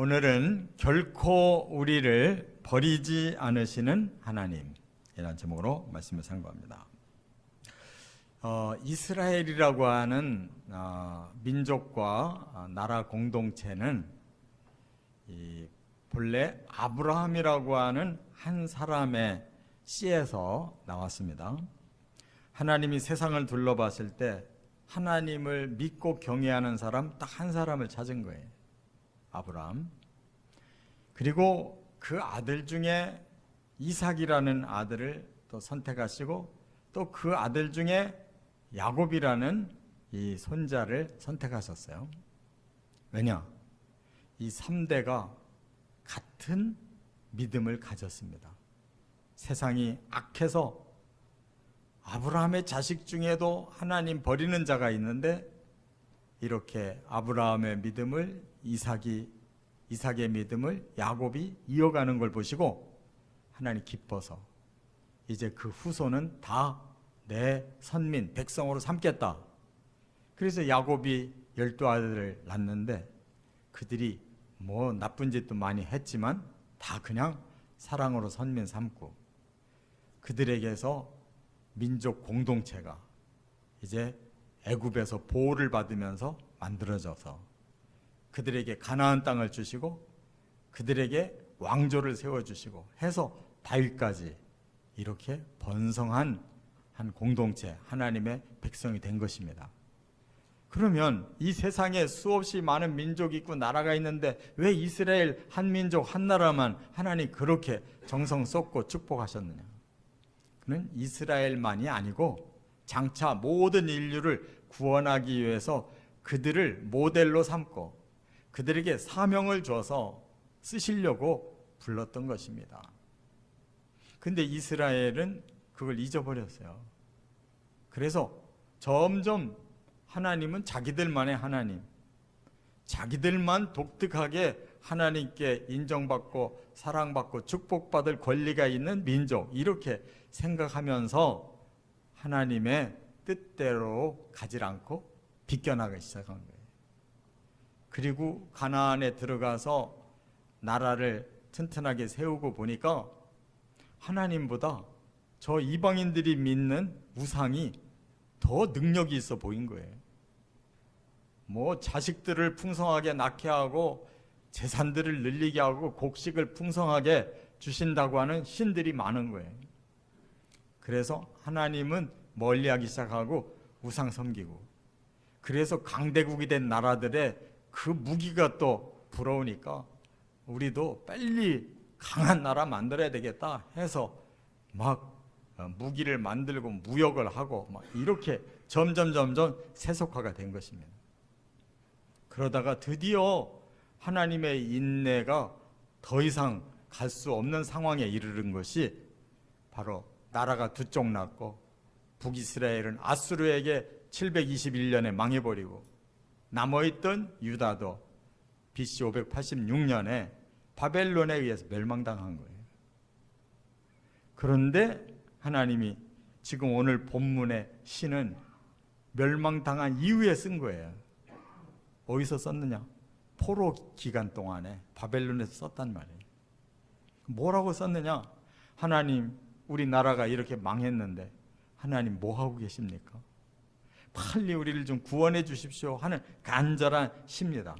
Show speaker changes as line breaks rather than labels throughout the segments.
오늘은 결코 우리를 버리지 않으시는 하나님이라는 제목으로 말씀을 상고합니다. 이스라엘이라고 하는 민족과 나라 공동체는 본래 아브라함이라고 하는 한 사람의 씨에서 나왔습니다. 하나님이 세상을 둘러봤을 때 하나님을 믿고 경외하는 사람 딱 한 사람을 찾은 거예요. 아브라함. 그리고 그 아들 중에 이삭이라는 아들을 또 선택하시고 또 그 아들 중에 야곱이라는 이 손자를 선택하셨어요. 왜냐? 이 3대가 같은 믿음을 가졌습니다. 세상이 악해서 아브라함의 자식 중에도 하나님 버리는 자가 있는데 이렇게 아브라함의 믿음을 이삭의 믿음을 야곱이 이어가는 걸 보시고 하나님 기뻐서 이제 그 후손은 다 내 선민 백성으로 삼겠다. 그래서 야곱이 12아들을 낳는데 그들이 뭐 나쁜 짓도 많이 했지만 다 그냥 사랑으로 선민 삼고 그들에게서 민족 공동체가 이제 애굽에서 보호를 받으면서 만들어져서 그들에게 가나안 땅을 주시고 그들에게 왕조를 세워주시고 해서 다윗까지 이렇게 번성한 한 공동체, 하나님의 백성이 된 것입니다. 그러면 이 세상에 수없이 많은 민족이 있고 나라가 있는데 왜 이스라엘 한 민족 한 나라만 하나님 그렇게 정성 쏟고 축복하셨느냐? 그는 이스라엘만이 아니고 장차 모든 인류를 구원하기 위해서 그들을 모델로 삼고 그들에게 사명을 줘서 쓰시려고 불렀던 것입니다. 근데 이스라엘은 그걸 잊어버렸어요. 그래서 점점 하나님은 자기들만의 하나님, 자기들만 독특하게 하나님께 인정받고 사랑받고 축복받을 권리가 있는 민족 이렇게 생각하면서 하나님의 뜻대로 가지 않고 비껴나가기 시작한 거예요. 그리고 가나안에 들어가서 나라를 튼튼하게 세우고 보니까 하나님보다 저 이방인들이 믿는 우상이 더 능력이 있어 보인 거예요. 뭐 자식들을 풍성하게 낳게 하고 재산들을 늘리게 하고 곡식을 풍성하게 주신다고 하는 신들이 많은 거예요. 그래서 하나님은 멀리하기 시작하고 우상 섬기고 그래서 강대국이 된 나라들의 그 무기가 또 부러우니까 우리도 빨리 강한 나라 만들어야 되겠다 해서 막 무기를 만들고 무역을 하고 막 이렇게 점점 세속화가 된 것입니다. 그러다가 드디어 하나님의 인내가 더 이상 갈 수 없는 상황에 이르는 것이 바로 나라가 두 쪽 났고 북이스라엘은 아수르에게 721년에 망해버리고 남아있던 유다도 BC 586년에 바벨론에 의해서 멸망당한 거예요. 그런데 하나님이 지금 오늘 본문의 시는 멸망당한 이후에 쓴 거예요. 어디서 썼느냐? 포로 기간 동안에 바벨론에서 썼단 말이에요. 뭐라고 썼느냐? 하나님, 우리 나라가 이렇게 망했는데 하나님 뭐 하고 계십니까? 빨리 우리를 좀 구원해 주십시오 하는 간절한 시입니다.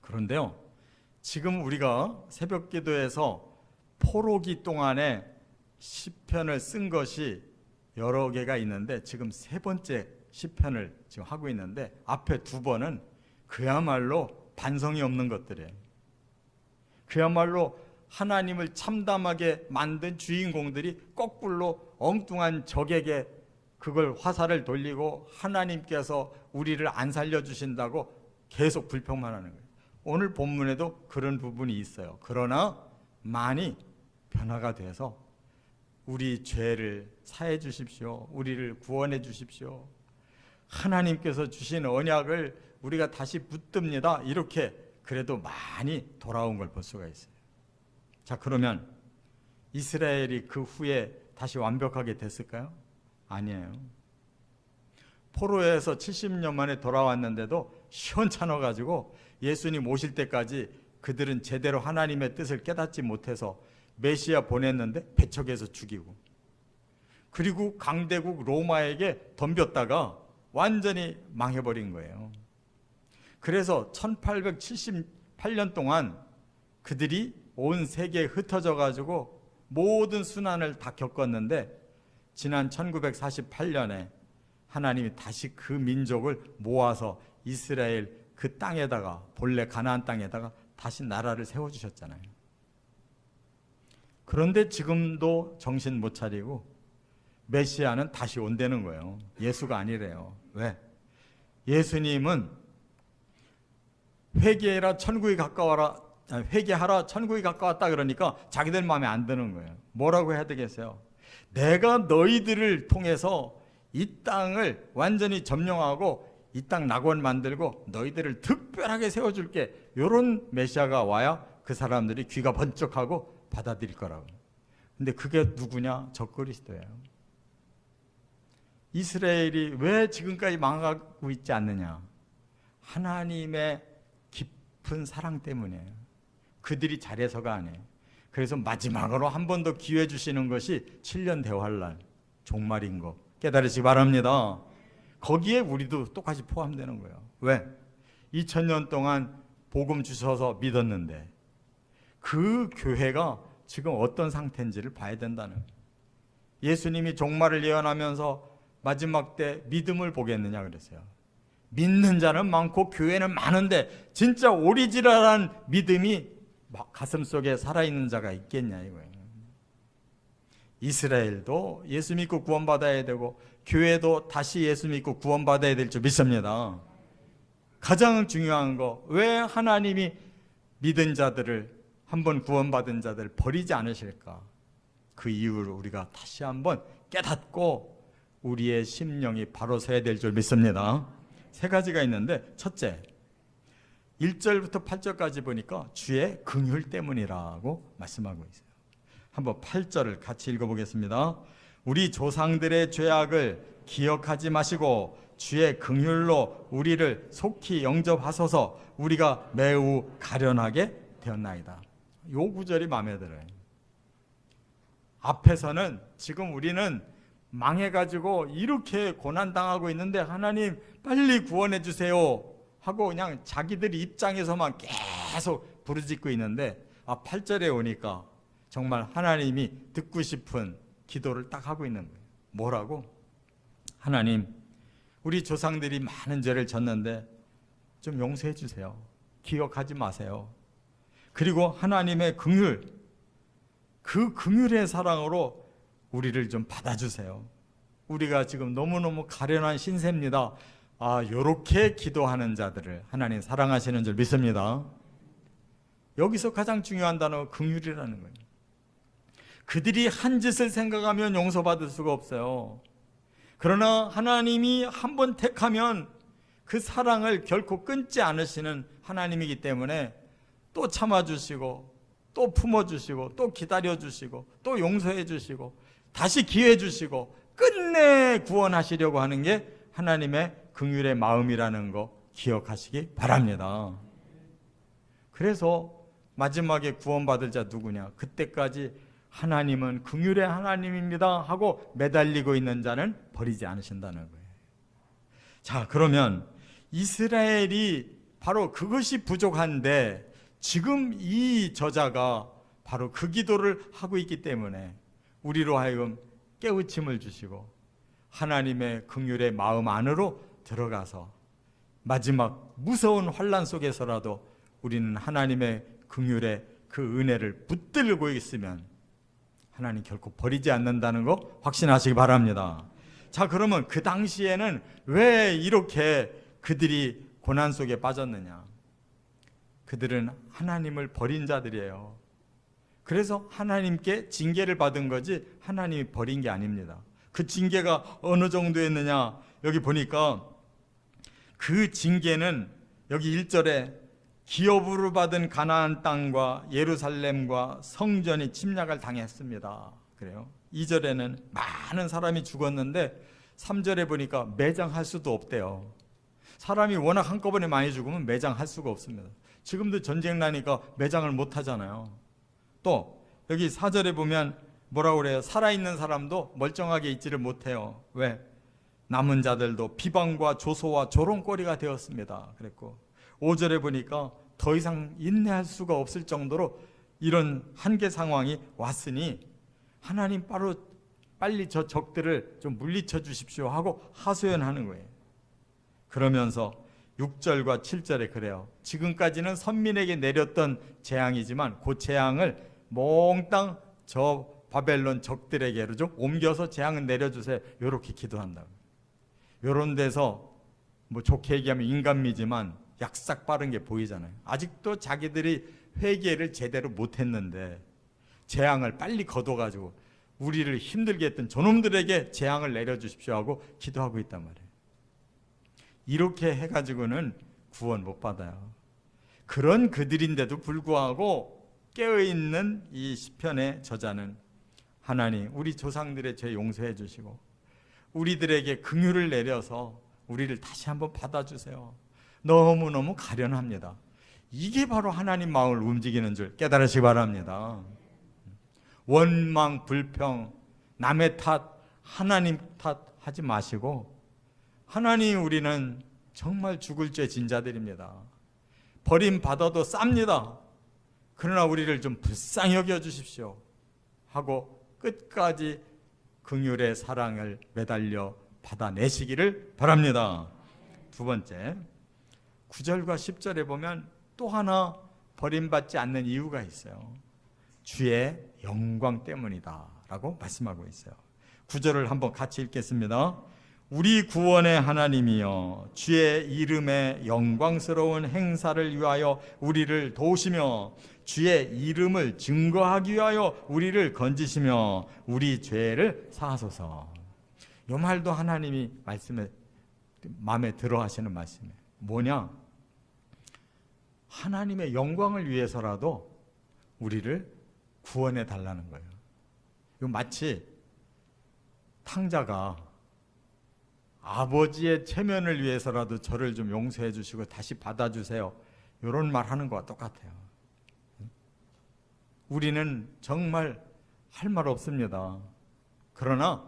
그런데요, 지금 우리가 새벽 기도에서 포로기 동안에 시편을 쓴 것이 여러 개가 있는데 지금 세 번째 시편을 지금 하고 있는데 앞에 두 번은 그야말로 반성이 없는 것들이에요. 그야말로 하나님을 참담하게 만든 주인공들이 거꾸로 엉뚱한 적에게 그걸 화살을 돌리고 하나님께서 우리를 안 살려주신다고 계속 불평만 하는 거예요. 오늘 본문에도 그런 부분이 있어요. 그러나 많이 변화가 돼서 우리 죄를 사해 주십시오. 우리를 구원해 주십시오. 하나님께서 주신 언약을 우리가 다시 붙듭니다. 이렇게 그래도 많이 돌아온 걸 볼 수가 있어요. 자, 그러면 이스라엘이 그 후에 다시 완벽하게 됐을까요? 아니에요. 포로에서 70년 만에 돌아왔는데도 시원찮아가지고 예수님 오실 때까지 그들은 제대로 하나님의 뜻을 깨닫지 못해서 메시아 보냈는데 배척해서 죽이고, 그리고 강대국 로마에게 덤볐다가 완전히 망해버린 거예요. 그래서 1878년 동안 그들이 온 세계에 흩어져 가지고 모든 순환을 다 겪었는데, 지난 1948년에 하나님이 다시 그 민족을 모아서 이스라엘 그 땅에다가, 본래 가나안 땅에다가 다시 나라를 세워주셨잖아요. 그런데 지금도 정신 못 차리고 메시아는 다시 온다는 거예요. 예수가 아니래요. 왜? 예수님은 회개하라 천국이 가까웠다 그러니까 자기들 마음에 안 드는 거예요. 뭐라고 해야 되겠어요? 내가 너희들을 통해서 이 땅을 완전히 점령하고 이 땅 낙원 만들고 너희들을 특별하게 세워줄게, 이런 메시아가 와야 그 사람들이 귀가 번쩍하고 받아들일 거라고. 근데 그게 누구냐? 적그리스도예요. 이스라엘이 왜 지금까지 망하고 있지 않느냐? 하나님의 깊은 사랑 때문이에요. 그들이 잘해서가 아니에요. 그래서 마지막으로 한 번 더 기회 주시는 것이 7년 대환란, 종말인 거 깨달으시기 바랍니다. 거기에 우리도 똑같이 포함되는 거예요. 왜? 2000년 동안 복음 주셔서 믿었는데 그 교회가 지금 어떤 상태인지를 봐야 된다는 거예요. 예수님이 종말을 예언하면서 마지막 때 믿음을 보겠느냐 그랬어요. 믿는 자는 많고 교회는 많은데 진짜 오리지널한 믿음이 가슴 속에 살아있는 자가 있겠냐 이거예요. 이스라엘도 예수 믿고 구원받아야 되고 교회도 다시 예수 믿고 구원받아야 될 줄 믿습니다. 가장 중요한 거, 왜 하나님이 믿은 자들을, 한번 구원받은 자들을 버리지 않으실까? 그 이유를 우리가 다시 한번 깨닫고 우리의 심령이 바로 서야 될 줄 믿습니다. 세 가지가 있는데, 첫째, 1절부터 8절까지 보니까 주의 긍휼 때문이라고 말씀하고 있어요. 한번 8절을 같이 읽어보겠습니다. 우리 조상들의 죄악을 기억하지 마시고 주의 긍휼로 우리를 속히 영접하소서. 우리가 매우 가련하게 되었나이다. 요 구절이 마음에 들어요. 앞에서는 지금 우리는 망해가지고 이렇게 고난당하고 있는데 하나님 빨리 구원해 주세요 하고 그냥 자기들 입장에서만 계속 부르짖고 있는데, 8절에 오니까 정말 하나님이 듣고 싶은 기도를 딱 하고 있는 거예요. 뭐라고? 하나님, 우리 조상들이 많은 죄를 졌는데 좀 용서해 주세요. 기억하지 마세요. 그리고 하나님의 긍휼, 그 긍휼의 사랑으로 우리를 좀 받아주세요. 우리가 지금 너무너무 가련한 신세입니다. 요렇게 기도하는 자들을 하나님 사랑하시는 줄 믿습니다. 여기서 가장 중요한 단어가 긍휼이라는 거예요. 그들이 한 짓을 생각하면 용서받을 수가 없어요. 그러나 하나님이 한번 택하면 그 사랑을 결코 끊지 않으시는 하나님이기 때문에 또 참아주시고 또 품어주시고 또 기다려주시고 또 용서해주시고 다시 기회 주시고 끝내 구원하시려고 하는 게 하나님의 긍휼의 마음이라는 거 기억하시기 바랍니다. 그래서 마지막에 구원받을 자 누구냐? 그때까지 하나님은 긍휼의 하나님입니다 하고 매달리고 있는 자는 버리지 않으신다는 거예요. 자, 그러면 이스라엘이 바로 그것이 부족한데 지금 이 저자가 바로 그 기도를 하고 있기 때문에 우리로 하여금 깨우침을 주시고 하나님의 긍휼의 마음 안으로 들어가서 마지막 무서운 환난 속에서라도 우리는 하나님의 긍휼의 그 은혜를 붙들고 있으면 하나님 결코 버리지 않는다는 거 확신하시기 바랍니다. 자, 그러면 그 당시에는 왜 이렇게 그들이 고난 속에 빠졌느냐? 그들은 하나님을 버린 자들이에요. 그래서 하나님께 징계를 받은 거지 하나님이 버린 게 아닙니다. 그 징계가 어느 정도였느냐? 여기 보니까 그 징계는 여기 1절에 기업으로 받은 가나안 땅과 예루살렘과 성전이 침략을 당했습니다. 그래요. 2절에는 많은 사람이 죽었는데 3절에 보니까 매장할 수도 없대요. 사람이 워낙 한꺼번에 많이 죽으면 매장할 수가 없습니다. 지금도 전쟁 나니까 매장을 못 하잖아요. 또 여기 4절에 보면 뭐라고 그래요? 살아있는 사람도 멀쩡하게 있지를 못해요. 왜? 남은 자들도 비방과 조소와 조롱거리가 되었습니다. 그랬고 5절에 보니까 더 이상 인내할 수가 없을 정도로 이런 한계 상황이 왔으니 하나님 빨리 저 적들을 좀 물리쳐 주십시오 하고 하소연하는 거예요. 그러면서 6절과 7절에 그래요. 지금까지는 선민에게 내렸던 재앙이지만 그 재앙을 몽땅 저 바벨론 적들에게로 좀 옮겨서 재앙을 내려주세요. 이렇게 기도한다고. 이런 데서 뭐 좋게 얘기하면 인간미지만 약삭 빠른 게 보이잖아요. 아직도 자기들이 회개를 제대로 못했는데 재앙을 빨리 거둬가지고 우리를 힘들게 했던 저놈들에게 재앙을 내려주십시오 하고 기도하고 있단 말이에요. 이렇게 해가지고는 구원 못 받아요. 그런 그들인데도 불구하고 깨어있는 이 시편의 저자는 하나님 우리 조상들의 죄 용서해 주시고 우리들에게 긍휼을 내려서 우리를 다시 한번 받아주세요. 너무너무 가련합니다. 이게 바로 하나님 마음을 움직이는 줄 깨달으시기 바랍니다. 원망, 불평, 남의 탓, 하나님 탓 하지 마시고 하나님 우리는 정말 죽을 죄 진 자들입니다. 버림받아도 쌉니다. 그러나 우리를 좀 불쌍히 여겨주십시오 하고 끝까지 긍휼의 사랑을 매달려 받아내시기를 바랍니다. 두 번째 9절과 10절에 보면 또 하나 버림받지 않는 이유가 있어요. 주의 영광 때문이다 라고 말씀하고 있어요. 9절을 한번 같이 읽겠습니다. 우리 구원의 하나님이여 주의 이름의 영광스러운 행사를 위하여 우리를 도우시며 주의 이름을 증거하기 위하여 우리를 건지시며 우리 죄를 사하소서. 이 말도 하나님이 말씀에 마음에 들어 하시는 말씀이에요. 뭐냐? 하나님의 영광을 위해서라도 우리를 구원해 달라는 거예요. 이거 마치 탕자가 아버지의 체면을 위해서라도 저를 좀 용서해 주시고 다시 받아주세요. 이런 말 하는 거와 똑같아요. 우리는 정말 할 말 없습니다. 그러나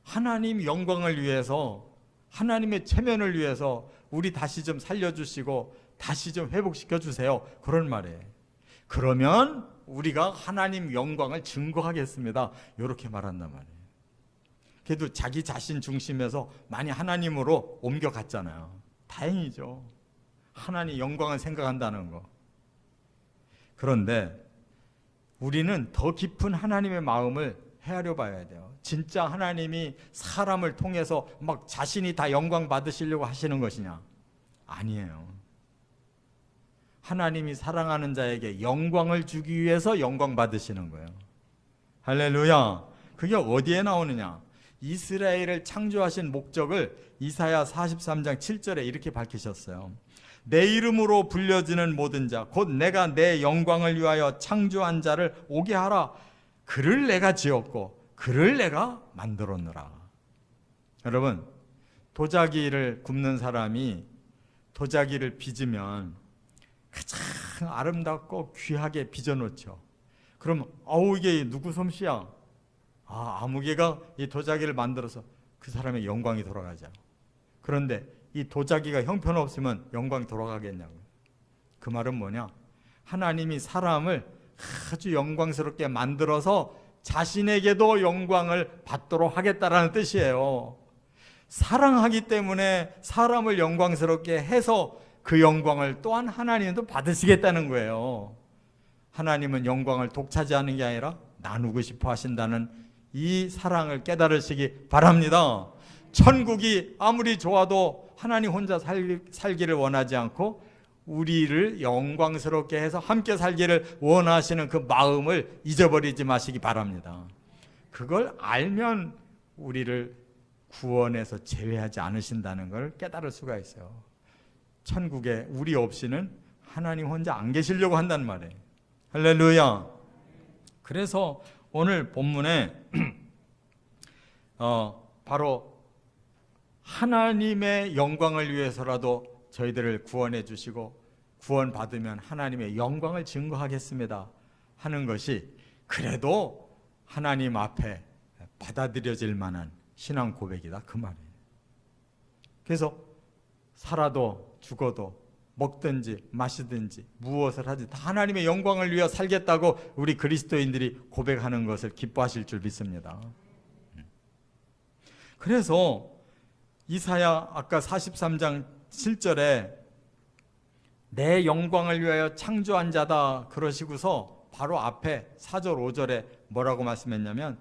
하나님 영광을 위해서 하나님의 체면을 위해서 우리 다시 좀 살려주시고 다시 좀 회복시켜 주세요. 그런 말이에요. 그러면 우리가 하나님 영광을 증거하겠습니다. 이렇게 말한단 말이에요. 그래도 자기 자신 중심에서 많이 하나님으로 옮겨갔잖아요. 다행이죠. 하나님 영광을 생각한다는 거. 그런데 우리는 더 깊은 하나님의 마음을 헤아려 봐야 돼요. 진짜 하나님이 사람을 통해서 막 자신이 다 영광 받으시려고 하시는 것이냐? 아니에요. 하나님이 사랑하는 자에게 영광을 주기 위해서 영광 받으시는 거예요. 할렐루야. 그게 어디에 나오느냐? 이스라엘을 창조하신 목적을 이사야 43장 7절에 이렇게 밝히셨어요. 내 이름으로 불려지는 모든 자 곧 내가 내 영광을 위하여 창조한 자를 오게 하라. 그를 내가 지었고 그를 내가 만들었노라. 여러분, 도자기를 굽는 사람이 도자기를 빚으면 가장 아름답고 귀하게 빚어놓죠. 그럼 이게 누구 솜씨야? 아무개가 이 도자기를 만들어서 그 사람의 영광이 돌아가죠. 그런데 이 도자기가 형편없으면 영광이 돌아가겠냐고요. 그 말은 뭐냐? 하나님이 사람을 아주 영광스럽게 만들어서 자신에게도 영광을 받도록 하겠다라는 뜻이에요. 사랑하기 때문에 사람을 영광스럽게 해서 그 영광을 또한 하나님도 받으시겠다는 거예요. 하나님은 영광을 독차지하는 게 아니라 나누고 싶어 하신다는 이 사랑을 깨달으시기 바랍니다. 천국이 아무리 좋아도 하나님 혼자 살기를 원하지 않고 우리를 영광스럽게 해서 함께 살기를 원하시는 그 마음을 잊어버리지 마시기 바랍니다. 그걸 알면 우리를 구원에서 제외하지 않으신다는 걸 깨달을 수가 있어요. 천국에 우리 없이는 하나님 혼자 안 계시려고 한단 말이에요. 할렐루야. 그래서 오늘 본문에 바로 하나님의 영광을 위해서라도 저희들을 구원해 주시고 구원받으면 하나님의 영광을 증거하겠습니다 하는 것이 그래도 하나님 앞에 받아들여질 만한 신앙 고백이다 그 말이에요. 그래서 살아도 죽어도 먹든지 마시든지 무엇을 하든지 다 하나님의 영광을 위해 살겠다고 우리 그리스도인들이 고백하는 것을 기뻐하실 줄 믿습니다. 그래서 이사야 아까 43장 7절에 내 영광을 위하여 창조한 자다 그러시고서 바로 앞에 4절 5절에 뭐라고 말씀했냐면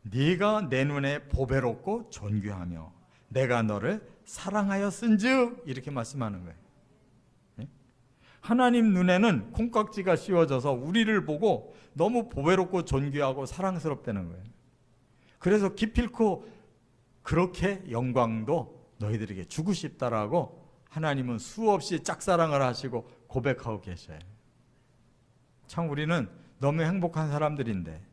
네가 내 눈에 보배롭고 존귀하며 내가 너를 사랑하였은즉 이렇게 말씀하는 거예요. 하나님 눈에는 콩깍지가 씌워져서 우리를 보고 너무 보배롭고 존귀하고 사랑스럽다는 거예요. 그래서 기필코 그렇게 영광도 너희들에게 주고 싶다라고 하나님은 수없이 짝사랑을 하시고 고백하고 계셔요. 참 우리는 너무 행복한 사람들인데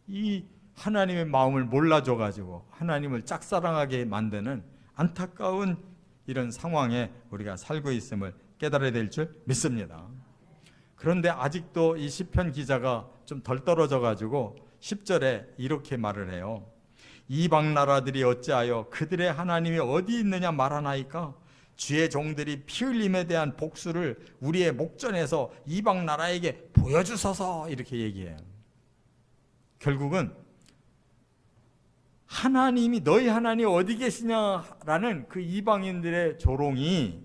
이 하나님의 마음을 몰라줘가지고 하나님을 짝사랑하게 만드는 안타까운 이런 상황에 우리가 살고 있음을 깨달아야 될 줄 믿습니다. 그런데 아직도 이 시편 기자가 좀 덜 떨어져가지고 10절에 이렇게 말을 해요. 이방 나라들이 어찌하여 그들의 하나님이 어디 있느냐 말하나이까? 주의 종들이 피 흘림에 대한 복수를 우리의 목전에서 이방 나라에게 보여주소서 이렇게 얘기해요. 결국은 하나님이 너희 하나님 어디 계시냐라는 그 이방인들의 조롱이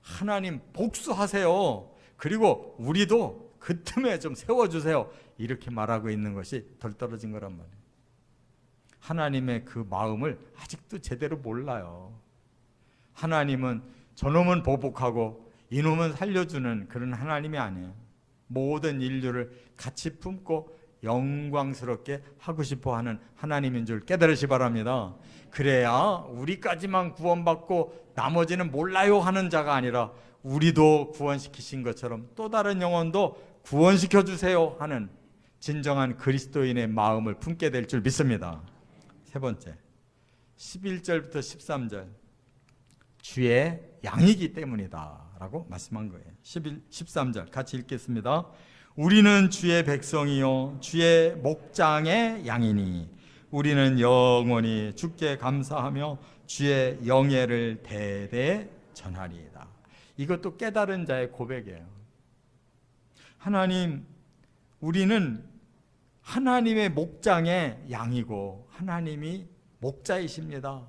하나님 복수하세요. 그리고 우리도 그 틈에 좀 세워주세요. 이렇게 말하고 있는 것이 덜 떨어진 거란 말이에요. 하나님의 그 마음을 아직도 제대로 몰라요. 하나님은 저놈은 보복하고 이놈은 살려주는 그런 하나님이 아니에요. 모든 인류를 같이 품고 영광스럽게 하고 싶어하는 하나님인 줄 깨달으시 바랍니다. 그래야 우리까지만 구원받고 나머지는 몰라요 하는 자가 아니라 우리도 구원시키신 것처럼 또 다른 영혼도 구원시켜 주세요 하는 진정한 그리스도인의 마음을 품게 될 줄 믿습니다. 세 번째 11절부터 13절 주의 양이기 때문이다 라고 말씀한 거예요. 13절 같이 읽겠습니다. 우리는 주의 백성이요 주의 목장의 양이니 우리는 영원히 주께 감사하며 주의 영예를 대대 전하리이다. 이것도 깨달은 자의 고백이에요. 하나님, 우리는 하나님의 목장의 양이고 하나님이 목자이십니다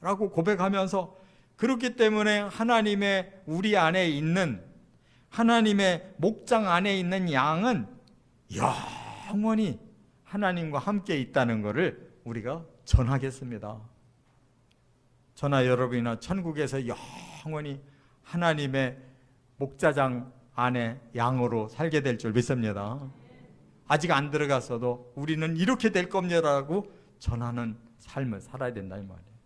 라고 고백하면서 그렇기 때문에 하나님의 우리 안에 있는 하나님의 목장 안에 있는 양은 영원히 하나님과 함께 있다는 것을 우리가 전하겠습니다. 저나 여러분이나 천국에서 영원히 하나님의 목자장 안에 양으로 살게 될 줄 믿습니다. 아직 안 들어갔어도 우리는 이렇게 될 겁니다라고 전하는 삶을 살아야 된다 이 말이에요.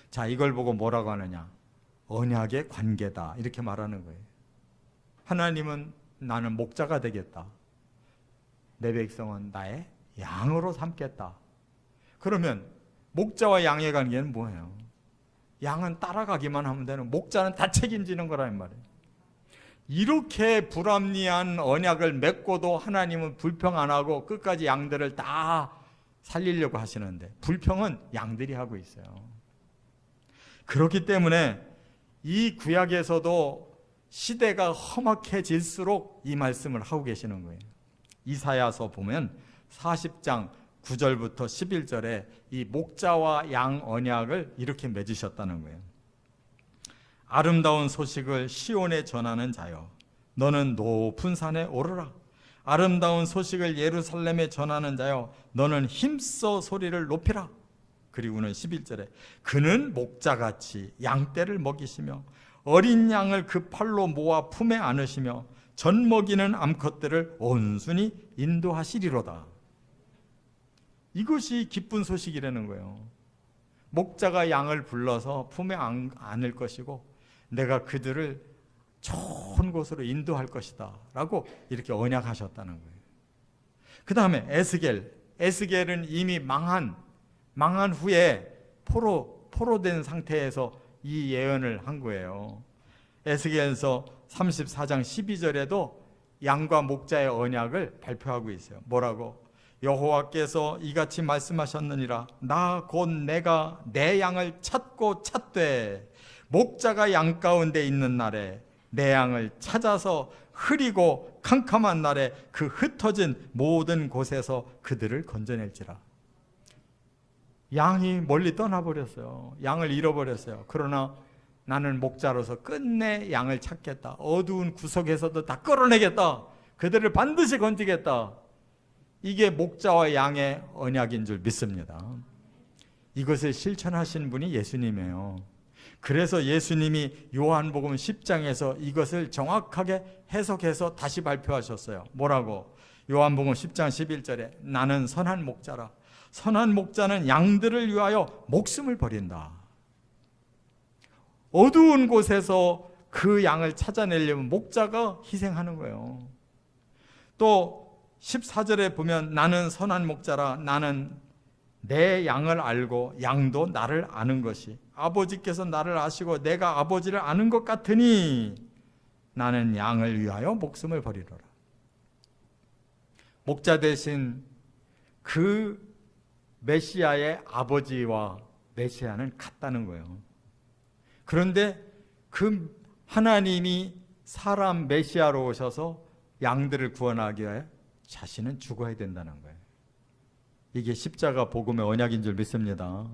자, 이걸 보고 뭐라고 하느냐? 언약의 관계다 이렇게 말하는 거예요. 하나님은 나는 목자가 되겠다. 내 백성은 나의 양으로 삼겠다. 그러면 목자와 양의 관계는 뭐예요? 양은 따라가기만 하면 되는, 목자는 다 책임지는 거라는 말이에요. 이렇게 불합리한 언약을 맺고도 하나님은 불평 안 하고 끝까지 양들을 다 살리려고 하시는데 불평은 양들이 하고 있어요. 그렇기 때문에 이 구약에서도 시대가 험악해질수록 이 말씀을 하고 계시는 거예요. 이사야서 보면 40장 9절부터 11절에 이 목자와 양 언약을 이렇게 맺으셨다는 거예요. 아름다운 소식을 시온에 전하는 자여 너는 높은 산에 오르라. 아름다운 소식을 예루살렘에 전하는 자여 너는 힘써 소리를 높이라. 그리고는 11절에 그는 목자같이 양떼를 먹이시며 어린 양을 그 팔로 모아 품에 안으시며 젖 먹이는 암컷들을 온순히 인도하시리로다. 이것이 기쁜 소식이라는 거예요. 목자가 양을 불러서 품에 안을 것이고 내가 그들을 좋은 곳으로 인도할 것이다 라고 이렇게 언약하셨다는 거예요. 그 다음에 에스겔은 이미 망한 후에 포로 포로된 상태에서 이 예언을 한 거예요. 에스겔서 34장 12절에도 양과 목자의 언약을 발표하고 있어요. 뭐라고? 여호와께서 이같이 말씀하셨느니라. 나 곧 내가 내 양을 찾고 찾되 목자가 양 가운데 있는 날에 내 양을 찾아서 흐리고 캄캄한 날에 그 흩어진 모든 곳에서 그들을 건져낼지라. 양이 멀리 떠나버렸어요. 양을 잃어버렸어요. 그러나 나는 목자로서 끝내 양을 찾겠다. 어두운 구석에서도 다 끌어내겠다. 그들을 반드시 건지겠다. 이게 목자와 양의 언약인 줄 믿습니다. 이것을 실천하신 분이 예수님이에요. 그래서 예수님이 요한복음 10장에서 이것을 정확하게 해석해서 다시 발표하셨어요. 뭐라고? 요한복음 10장 11절에 나는 선한 목자라. 선한 목자는 양들을 위하여 목숨을 버린다. 어두운 곳에서 그 양을 찾아내려면 목자가 희생하는 거예요. 또 14절에 보면 나는 선한 목자라. 나는 내 양을 알고 양도 나를 아는 것이 아버지께서 나를 아시고 내가 아버지를 아는 것 같으니 나는 양을 위하여 목숨을 버리노라. 목자 대신 그 메시아의 아버지와 메시아는 같다는 거예요. 그런데 그 하나님이 사람 메시아로 오셔서 양들을 구원하기 위해 자신은 죽어야 된다는 거예요. 이게 십자가 복음의 언약인 줄 믿습니다.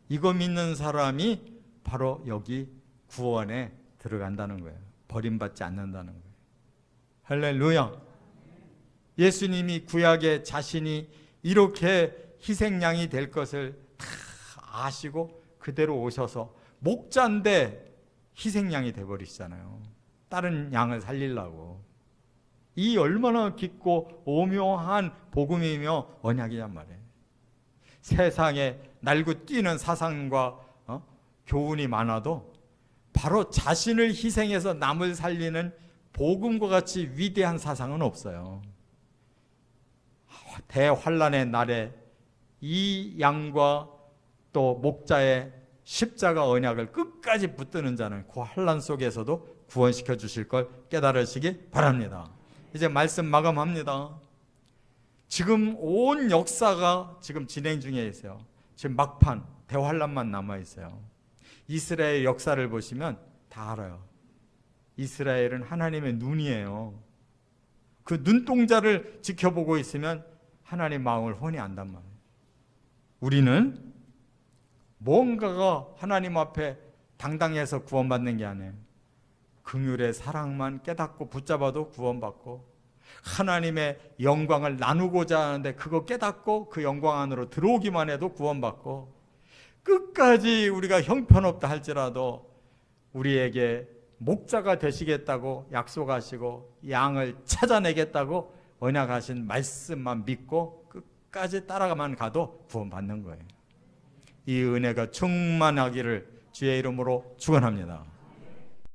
이거 믿는 사람이 바로 여기 구원에 들어간다는 거예요. 버림받지 않는다는 거예요. 할렐루야. 예수님이 구약에 자신이 이렇게 희생양이 될 것을 다 아시고 그대로 오셔서 목자인데 희생양이 돼버리시잖아요. 다른 양을 살리려고. 이 얼마나 깊고 오묘한 복음이며 언약이란 말이에요. 세상에 날고 뛰는 사상과 교훈이 많아도 바로 자신을 희생해서 남을 살리는 복음과 같이 위대한 사상은 없어요. 대환란의 날에 이 양과 또 목자의 십자가 언약을 끝까지 붙드는 자는 그 환란 속에서도 구원시켜 주실 걸 깨달으시기 바랍니다. 이제 말씀 마감합니다. 지금 온 역사가 지금 진행 중에 있어요. 지금 막판 대환란만 남아 있어요. 이스라엘 역사를 보시면 다 알아요. 이스라엘은 하나님의 눈이에요. 그 눈동자를 지켜보고 있으면 하나님 마음을 훤히 안단 말이에요. 우리는 뭔가가 하나님 앞에 당당해서 구원받는 게 아니에요. 긍휼의 사랑만 깨닫고 붙잡아도 구원받고 하나님의 영광을 나누고자 하는데 그거 깨닫고 그 영광 안으로 들어오기만 해도 구원받고 끝까지 우리가 형편없다 할지라도 우리에게 목자가 되시겠다고 약속하시고 양을 찾아내겠다고 언약하신 말씀만 믿고 끝까지 따라가만 가도 구원받는 거예요. 이 은혜가 충만하기를 주의 이름으로 축원합니다.